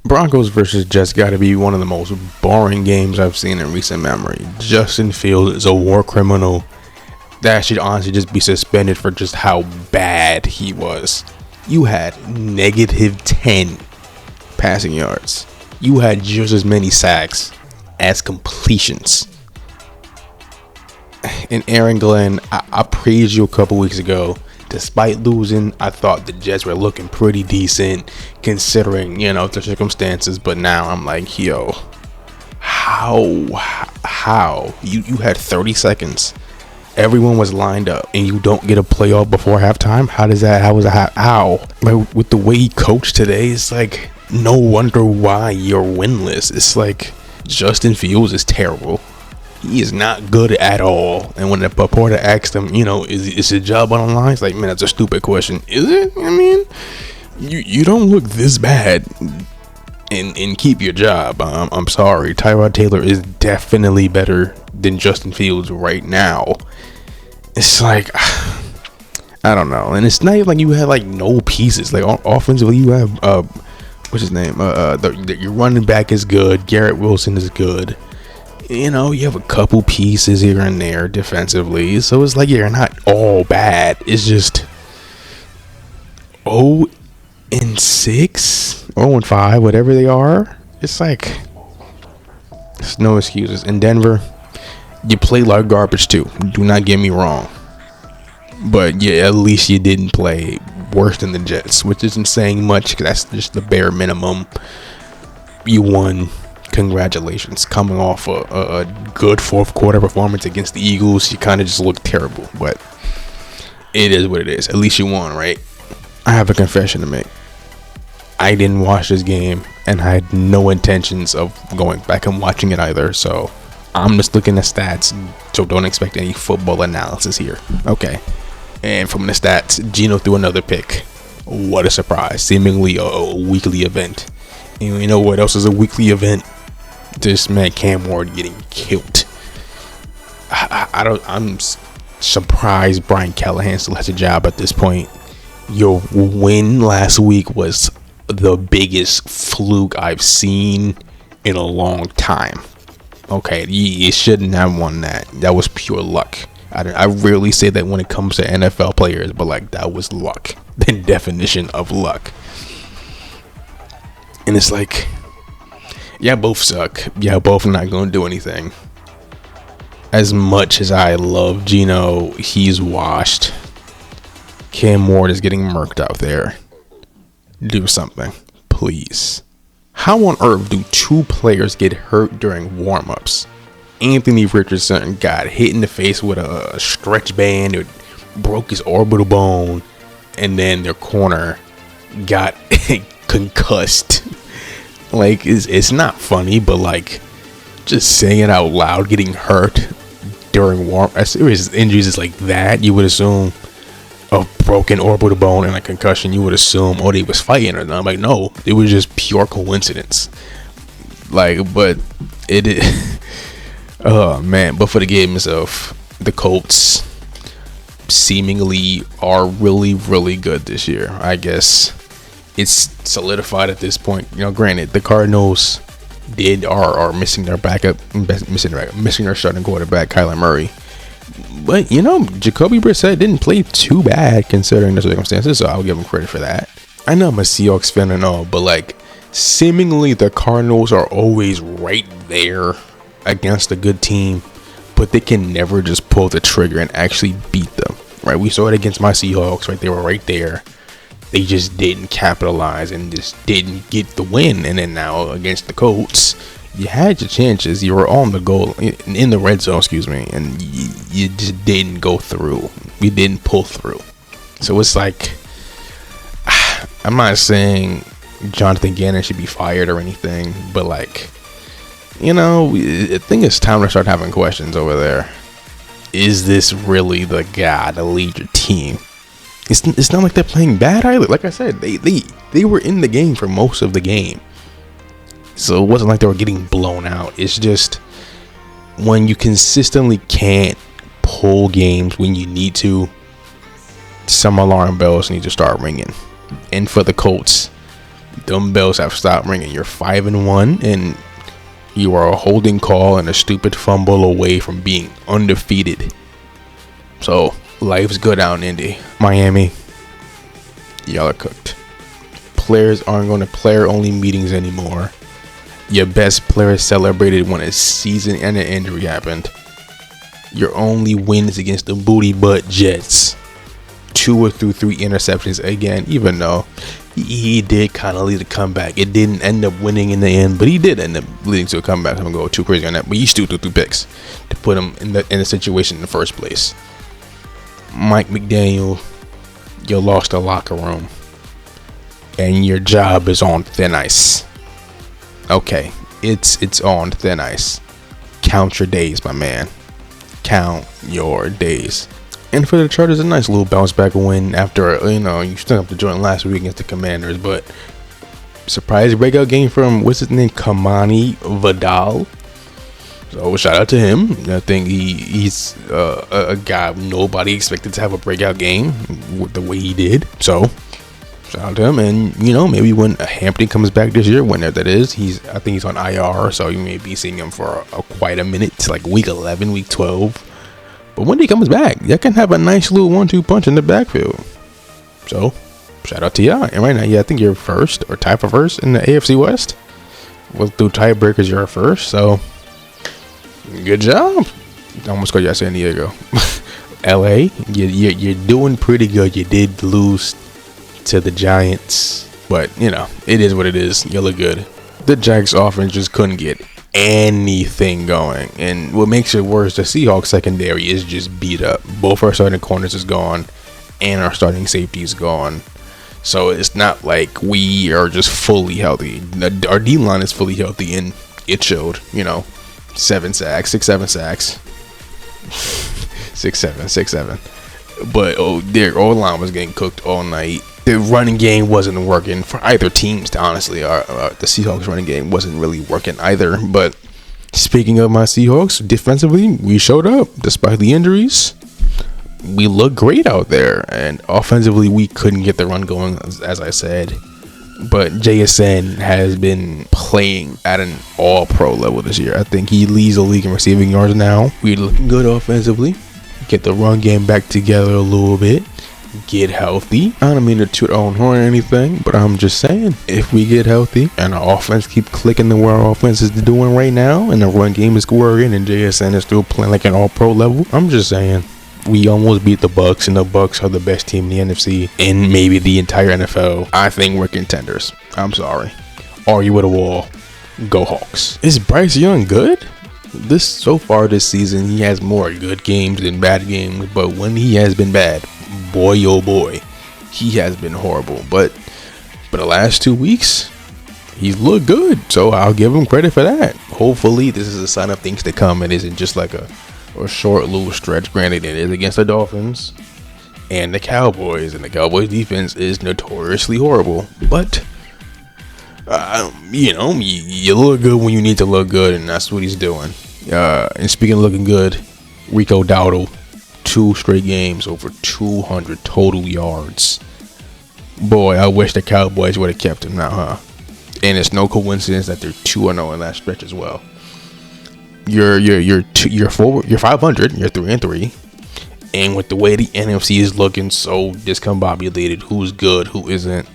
Broncos versus Jets got to be one of the most boring games I've seen in recent memory. Justin Fields is a war criminal that should honestly just be suspended for just how bad he was. You had -10 passing yards. You had just as many sacks as completions. And Aaron Glenn, I praised you a couple weeks ago. Despite losing, I thought the Jets were looking pretty decent considering, the circumstances. But now I'm like, yo, how you had 30 seconds. Everyone was lined up and you don't get a playoff before halftime. How? Like, with the way he coached today, it's like, no wonder why you're winless. It's like Justin Fields is terrible. He is not good at all. And when the reporter asked him, is his job on the line? It's like, man, that's a stupid question. Is it? I mean, you don't look this bad and keep your job. I'm sorry. Tyrod Taylor is definitely better than Justin Fields right now. It's like, I don't know. And it's not even like you had like no pieces. Like offensively, you have what's his name? Your running back is good. Garrett Wilson is good. You have a couple pieces here and there defensively. So it's like you're not all bad. It's just 0-6, 0-5, whatever they are. It's like, there's no excuses. In Denver, you play like garbage too. Do not get me wrong. But yeah, at least you didn't play worse than the Jets, which isn't saying much because that's just the bare minimum. You won. Congratulations. Coming off a good fourth quarter performance against the Eagles, you kind of just look terrible, but it is what it is. At least you won, right? I have a confession to make. I didn't watch this game and I had no intentions of going back and watching it either, so I'm just looking at stats, so don't expect any football analysis here. Okay. And from the stats, Geno threw another pick. What a surprise. Seemingly a weekly event. And you know what else is a weekly event? This man Cam Ward getting killed. I'm surprised Brian Callahan still has a job at this point. Your win last week was the biggest fluke I've seen in a long time. Okay, you shouldn't have won that. That was pure luck. I rarely say that when it comes to NFL players, but like, that was luck. The definition of luck. And it's like, yeah, both suck. Yeah, both not going to do anything. As much as I love Geno, he's washed. Cam Ward is getting murked out there. Do something, please. How on earth do two players get hurt during warm-ups? Anthony Richardson got hit in the face with a stretch band. It broke his orbital bone. And then their corner got concussed. Like, it's not funny, but like, just saying it out loud, getting hurt during serious injuries is like that. You would assume a broken orbital bone and a concussion. You would assume, they was fighting or not. I'm like, no, it was just pure coincidence. Like, but it is. Oh man! But for the game itself, the Colts seemingly are really, really good this year. I guess it's solidified at this point. Granted, the Cardinals are missing their backup, missing their starting quarterback, Kyler Murray. But Jacoby Brissett didn't play too bad considering the circumstances, so I'll give him credit for that. I know I'm a Seahawks fan and all, but like, seemingly the Cardinals are always right there against a good team, but they can never just pull the trigger and actually beat them. Right? We saw it against my Seahawks. Right? They were right there. They just didn't capitalize and just didn't get the win. And then now against the Colts, you had your chances. You were on the goal in the red zone, and you just didn't go through. You didn't pull through. So it's like, I'm not saying Jonathan Gannon should be fired or anything, but like, I think it's time to start having questions over there. Is this really the guy to lead your team? It's not like they're playing bad either. Like I said, they were in the game for most of the game. So it wasn't like they were getting blown out. It's just when you consistently can't pull games when you need to, some alarm bells need to start ringing. And for the Colts, Them bells have stopped ringing. You're 5-1, and you are a holding call and a stupid fumble away from being undefeated. So life's good out in Indy. Miami, y'all are cooked. Players aren't going to player-only meetings anymore. Your best player celebrated when a season and an injury happened. Your only wins against the booty butt Jets. 2 or 3 interceptions again, even though he did kind of lead a comeback. It didn't end up winning in the end, but he did end up leading to a comeback. I'm gonna go too crazy on that, but he still threw 2 picks to put him in the situation in the first place. Mike McDaniel, you lost the locker room, and your job is on thin ice. Okay, it's on thin ice. Count your days, my man. Count your days. And for the Chargers, a nice little bounce back win after, you still have to join last week against the Commanders, but surprise breakout game from, what's his name, Kamani Vidal. So shout out to him. I think he's a guy nobody expected to have a breakout game with the way he did. So shout out to him. And maybe when Hampton comes back this year, whenever that is, I think he's on IR, so you may be seeing him for quite a minute. It's like week 11, week 12. But when he comes back, that can have a nice little 1-2 punch in the backfield. So shout out to y'all. And right now, I think you're first or tied for first in the AFC West. Well, through tiebreakers, you're first. So good job. I almost called you San Diego. LA, you're doing pretty good. You did lose to the Giants, but it is what it is. You look good. The Jags offense just couldn't get anything going, and what makes it worse, the Seahawks secondary is just beat up. Both our starting corners is gone, and our starting safety is gone. So it's not like we are just fully healthy. Our D line is fully healthy, and it showed. 7 sacks, 6-7 sacks, 6-7. But their O-line was getting cooked all night. The running game wasn't working for either teams, honestly. The Seahawks running game wasn't really working either. But speaking of my Seahawks, defensively, we showed up despite the injuries. We look great out there. And offensively, we couldn't get the run going, as I said. But JSN has been playing at an all-pro level this year. I think he leads the league in receiving yards now. We're looking good offensively. Get the run game back together a little bit. Get healthy. I don't mean to toot our own horn or anything, but I'm just saying, if we get healthy and our offense keep clicking the way our offense is doing right now, and the run game is working, and JSN is still playing like an all-pro level, I'm just saying, we almost beat the Bucks, and the Bucks are the best team in the NFC and maybe the entire NFL. I think we're contenders. I'm sorry. Argue with a wall. Go Hawks. Is Bryce Young good? So far this season, he has more good games than bad games, but when he has been bad, boy oh boy, he has been horrible. But the last 2 weeks, he's looked good, so I'll give him credit for that. Hopefully this is a sign of things to come. It isn't just like a short little stretch. Granted, it is against the Dolphins and the Cowboys, and the Cowboys defense is notoriously horrible, but you look good when you need to look good, and that's what he's doing. And speaking of looking good, Rico Dowdle, 2 straight games over 200 total yards. Boy, I wish the Cowboys would have kept him now, huh? And it's no coincidence that they're 2-0 in that stretch as well. You're 500, you're 3-3, and with the way the NFC is looking so discombobulated, who's good, who isn't.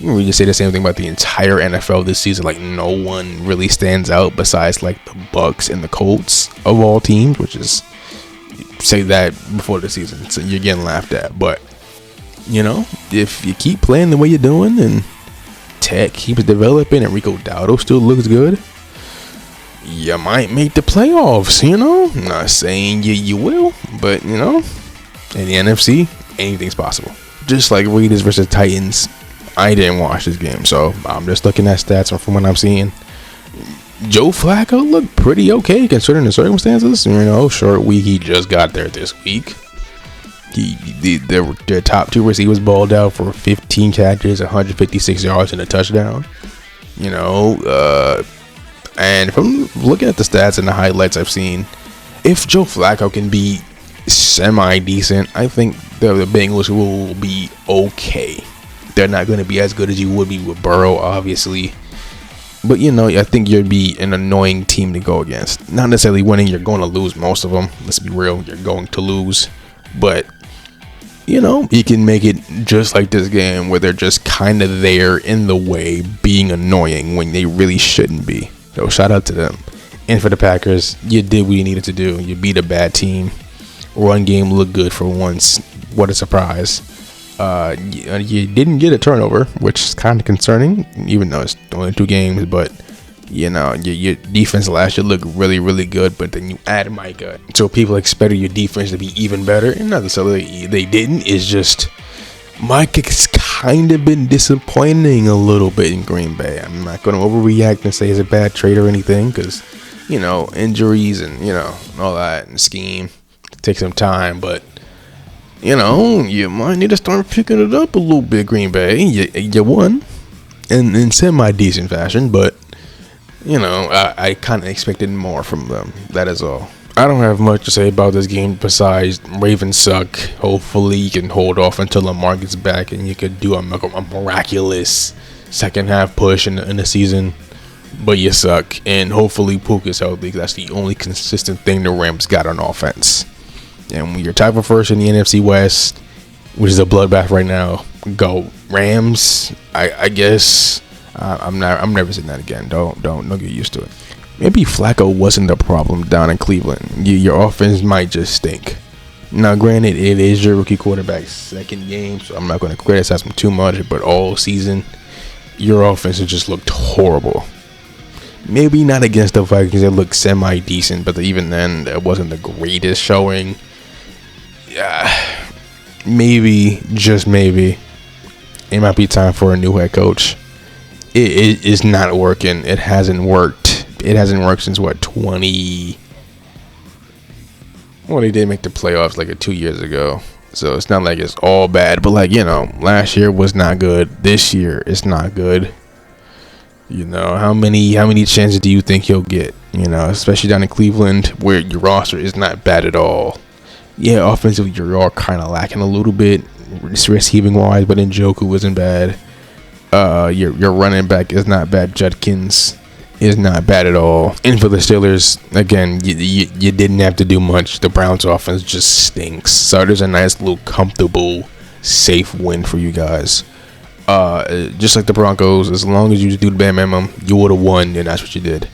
We just say the same thing about the entire NFL this season. Like, no one really stands out besides like the Bucks and the Colts of all teams, which is, say that before the season, so you're getting laughed at. But if you keep playing the way you're doing, and Tech keeps developing, and Rico Dowdle still looks good, you might make the playoffs. I'm not saying you will, but in the NFC, anything's possible. Just like Raiders versus Titans. I didn't watch this game, so I'm just looking at stats from what I'm seeing. Joe Flacco looked pretty okay considering the circumstances. Short week, he just got there this week. Their top 2 receivers balled out for 15 catches, 156 yards, and a touchdown. And from looking at the stats and the highlights I've seen, if Joe Flacco can be semi-decent, I think the Bengals will be okay. They're not going to be as good as you would be with Burrow, obviously. But, I think you'd be an annoying team to go against. Not necessarily winning. You're going to lose most of them. Let's be real. You're going to lose. But, you can make it just like this game where they're just kind of there in the way, being annoying when they really shouldn't be. So shout out to them. And for the Packers, you did what you needed to do. You beat a bad team. Run game looked good for once. What a surprise. You didn't get a turnover, which is kind of concerning, even though it's only 2 games. But, your defense last year looked really, really good. But then you add Micah. So people expected your defense to be even better. And not necessarily they didn't. It's just Micah's kind of been disappointing a little bit in Green Bay. I'm not going to overreact and say it's a bad trade or anything because, injuries and, all that and scheme. Take some time, but you might need to start picking it up a little bit. Green Bay, you won in semi-decent fashion, but I kind of expected more from them. That is all. I don't have much to say about this game besides Ravens suck. Hopefully you can hold off until Lamar gets back and you could do a miraculous second half push in the season. But you suck, and hopefully Puka is healthy. That's the only consistent thing the Rams got on offense. And when you're tied for first in the NFC West, which is a bloodbath right now, go Rams. I guess I'm never saying that again. Don't get used to it. Maybe Flacco wasn't the problem down in Cleveland. Your offense might just stink. Now, granted, it is your rookie quarterback's second game, so I'm not going to criticize him too much. But all season, your offense has just looked horrible. Maybe not against the Vikings. It looked semi-decent, but even then, it wasn't the greatest showing. Yeah, maybe, just maybe, it might be time for a new head coach. It is not working. It hasn't worked. It hasn't worked since, 20... Well, they did make the playoffs 2 years ago. So it's not like it's all bad. But, last year was not good. This year it's not good. How many chances do you think he'll get? Especially down in Cleveland where your roster is not bad at all. Yeah, offensively you're all kind of lacking a little bit receiving wise, but Njoku isn't bad. Your running back is not bad. Judkins is not bad at all. And for the Steelers, again, you didn't have to do much. The Browns offense just stinks. So there's a nice little comfortable, safe win for you guys. Just like the Broncos, as long as you just do the bare minimum, you would have won, and that's what you did.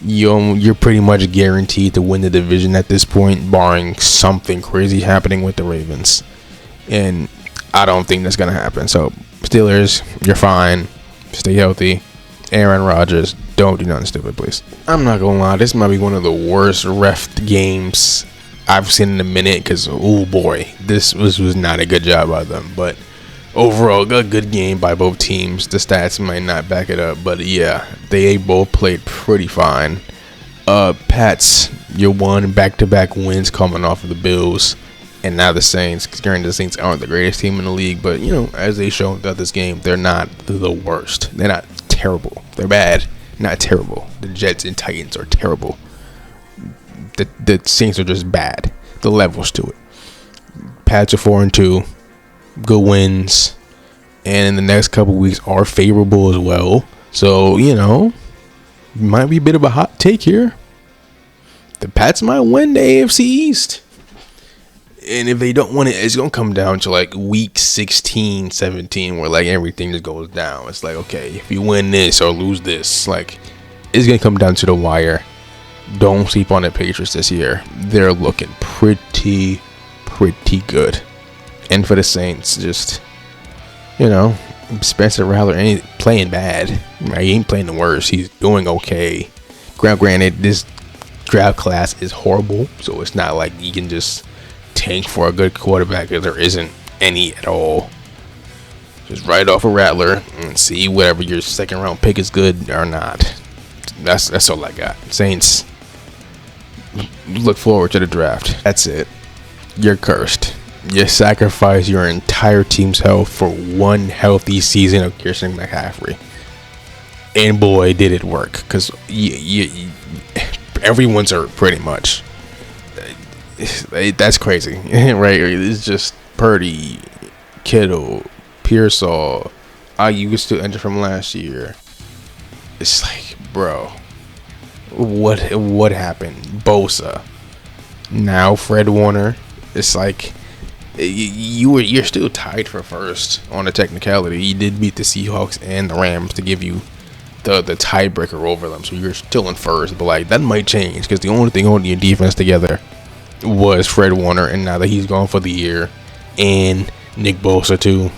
You're pretty much guaranteed to win the division at this point, barring something crazy happening with the Ravens. And I don't think that's going to happen. So, Steelers, you're fine. Stay healthy. Aaron Rodgers, don't do nothing stupid, please. I'm not going to lie. This might be one of the worst ref games I've seen in a minute because, oh boy, this was not a good job by them. But overall, a good game by both teams. The stats might not back it up, but yeah, they both played pretty fine. Pats, you won back-to-back wins coming off of the Bills, and now the Saints. Granted, the Saints aren't the greatest team in the league, but as they showed throughout this game, they're not the worst. They're not terrible. They're bad, not terrible. The Jets and Titans are terrible. The Saints are just bad. The levels to it. Pats are 4-2. Good wins, and in the next couple weeks are favorable as well. So might be a bit of a hot take here. The Pats might win the AFC East, and if they don't win it, it's gonna come down to week 16, 17, where everything just goes down. It's okay, if you win this or lose this, it's gonna come down to the wire. Don't sleep on the Patriots this year. They're looking pretty good. And for the Saints, just, Spencer Rattler ain't playing bad. He ain't playing the worst. He's doing okay. Granted, this draft class is horrible, so it's not like you can just tank for a good quarterback because there isn't any at all. Just write off a Rattler and see whether your second round pick is good or not. That's all I got. Saints, look forward to the draft. That's it. You're cursed. You sacrifice your entire team's health for one healthy season of Christian McCaffrey. And boy, did it work. Because everyone's hurt pretty much. That's crazy. Right? It's just Purdy, Kittle, Pearsall, Ayuk is still injured from last year. It's like, bro, what happened? Bosa, now Fred Warner. It's like you're still tied for first on a technicality. You did beat the Seahawks and the Rams to give you the tiebreaker over them, so you're still in first. But like that might change because the only thing holding your defense together was Fred Warner, and now that he's gone for the year, and Nick Bosa too,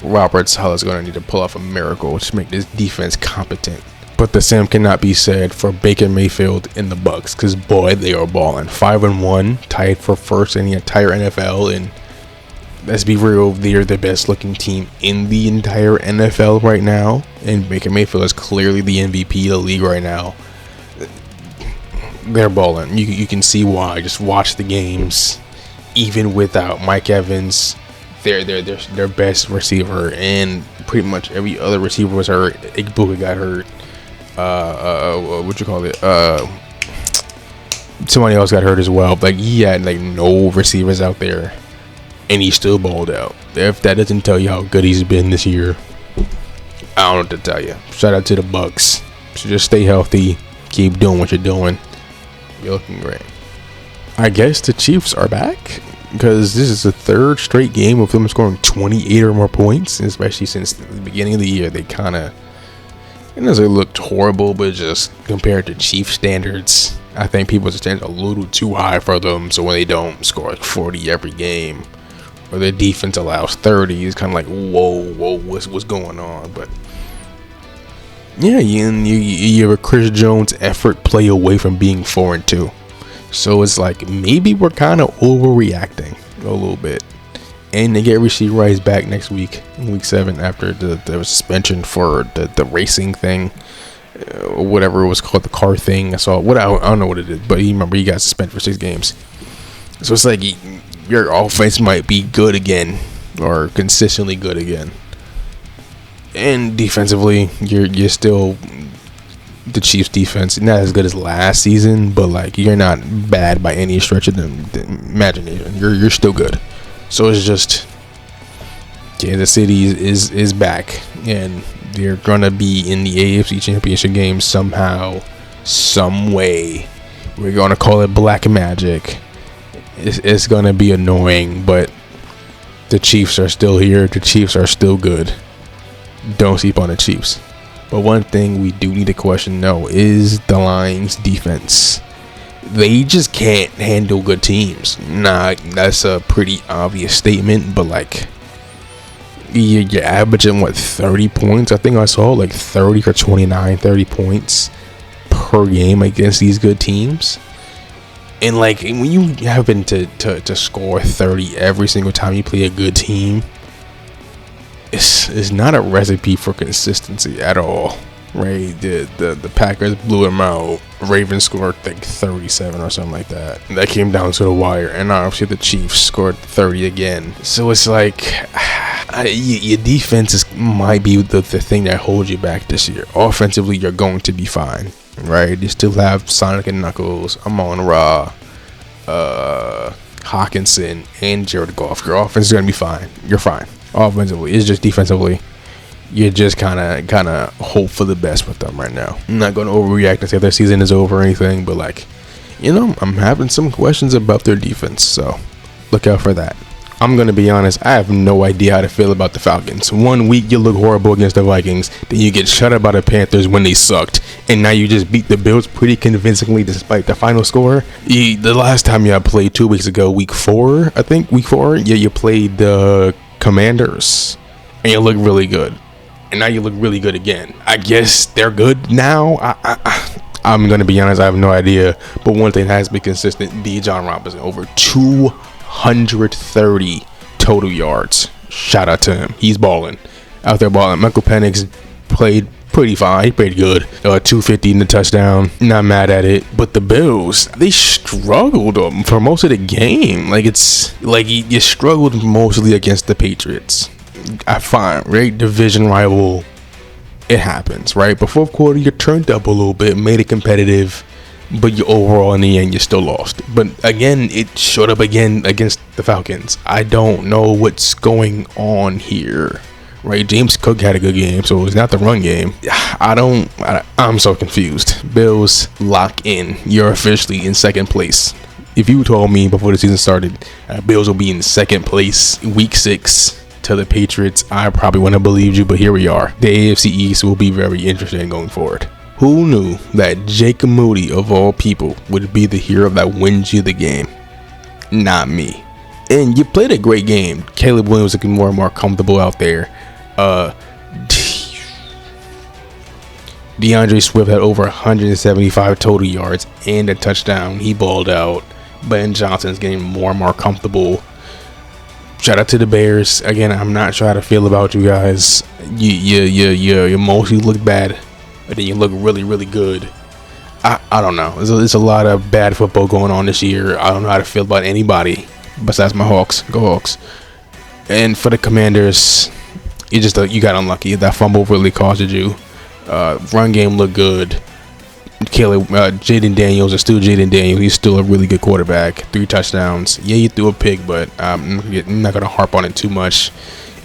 Robert Saleh's going to need to pull off a miracle to make this defense competent. But the same cannot be said for Baker Mayfield and the Bucks, because boy, they are balling. 5-1, tied for first in the entire NFL, and let's be real, they're the best looking team in the entire NFL right now, and Baker Mayfield is clearly the MVP of the league right now. They're balling. You can see why. Just watch the games. Even without Mike Evans, their best receiver, and pretty much every other receiver was hurt. Igbuka got hurt. Somebody else got hurt as well. Like, he had like no receivers out there, and he still balled out. If that doesn't tell you how good he's been this year, I don't know what to tell you. Shout out to the Bucks. So just stay healthy, keep doing what you're doing. You're looking great. I guess the Chiefs are back, because this is the third straight game of them scoring 28 or more points, especially since the beginning of the year. They kind of, it doesn't look horrible, but just compared to Chief standards, I think people's standards are a little too high for them. So when they don't score like 40 every game, or their defense allows 30, it's kind of like, whoa, what's going on? But yeah, you have a Chris Jones effort play away from being 4-2. So it's like maybe we're kind of overreacting a little bit. And they get Rashee Rice back next week, in week 7, after the suspension for the racing thing, whatever it was called, the car thing. I don't know what it is, but you remember he got suspended for 6 games. So it's like your offense might be good again, or consistently good again. And defensively, you're still the Chiefs defense, not as good as last season, but like you're not bad by any stretch of the imagination. You're still good. So it's just Kansas City is back, and they're gonna be in the AFC Championship game somehow, some way. We're gonna call it black magic. It's gonna be annoying, but the Chiefs are still here. The Chiefs are still good. Don't sleep on the Chiefs. But one thing we do need to question though is the Lions defense. They just can't handle good teams. Nah, that's a pretty obvious statement, but like you're averaging 30 points. I think I saw like 30 or 29, 30 points per game against these good teams. And like when you happen to score 30 every single time you play a good team, it's not a recipe for consistency at all, right? The Packers blew them out. Ravens scored like 37 or something like that. That came down to the wire, and obviously the Chiefs scored 30 again. So it's like your defense might be the thing that holds you back this year. Offensively, you're going to be fine, right? You still have Sonic and Knuckles, Amon-Ra, Hawkinson, and Jared Goff. Your offense is going to be fine. You're fine. Offensively, it's just defensively, you just kind of hope for the best with them right now. I'm not going to overreact and say their season is over or anything, but like, I'm having some questions about their defense, so look out for that. I'm going to be honest, I have no idea how to feel about the Falcons. 1 week you look horrible against the Vikings, then you get shut out by the Panthers when they sucked, and now you just beat the Bills pretty convincingly despite the final score. The last time you played 2 weeks ago, week 4, yeah, you played the Commanders, and you look really good. And now you look really good again. I guess they're good now. I'm going to be honest, I have no idea. But one thing that has been consistent, Bijan Robinson, over 230 total yards. Shout out to him. He's balling. Out there balling. Michael Penix played pretty fine. He played good. 250 in the touchdown. Not mad at it. But the Bills, they struggled for most of the game. Like, it's like you struggled mostly against the Patriots. I find, right? Division rival. It happens, right? But fourth quarter, you turned up a little bit, made it competitive. but you overall in the end you still lost. But again, it showed up again against the Falcons. I don't know what's going on here. Right, James Cook had a good game, so it's not the run game. I'm so confused. Bills, lock in. You're officially in second place. If you told me before the season started, Bills will be in second place week 6 to the Patriots, I probably wouldn't have believed you, but here we are. The AFC East will be very interesting going forward. Who knew that Jake Moody, of all people, would be the hero that wins you the game? Not me. And you played a great game. Caleb Williams looking more and more comfortable out there. DeAndre Swift had over 175 total yards and a touchdown. He balled out. Ben Johnson's getting more and more comfortable. Shout out to the Bears. Again, I'm not trying to feel about you guys. You mostly look bad, but then you look really, really good. I don't know. There's a lot of bad football going on this year. I don't know how to feel about anybody besides my Hawks. Go Hawks. And for the Commanders, you got unlucky. That fumble really costed you. Run game looked good. Jaden Daniels is still Jaden Daniels. He's still a really good quarterback. 3 touchdowns. Yeah, you threw a pick, but I'm not gonna harp on it too much.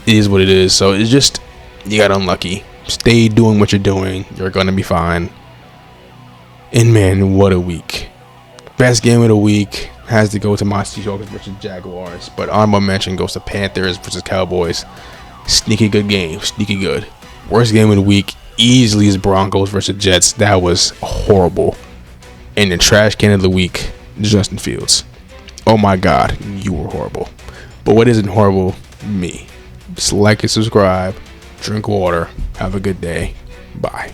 It is what it is. So it's just you got unlucky. Stay doing what you're doing. You're gonna be fine. And man, what a week! Best game of the week has to go to my Seahawks versus Jaguars, but honorable mention goes to Panthers versus Cowboys. Sneaky good game. Sneaky good. Worst game of the week easily is Broncos versus Jets. That was horrible. And the trash can of the week, Justin Fields. Oh my God, you were horrible. But what isn't horrible? Me. Just like and subscribe. Drink water. Have a good day. Bye.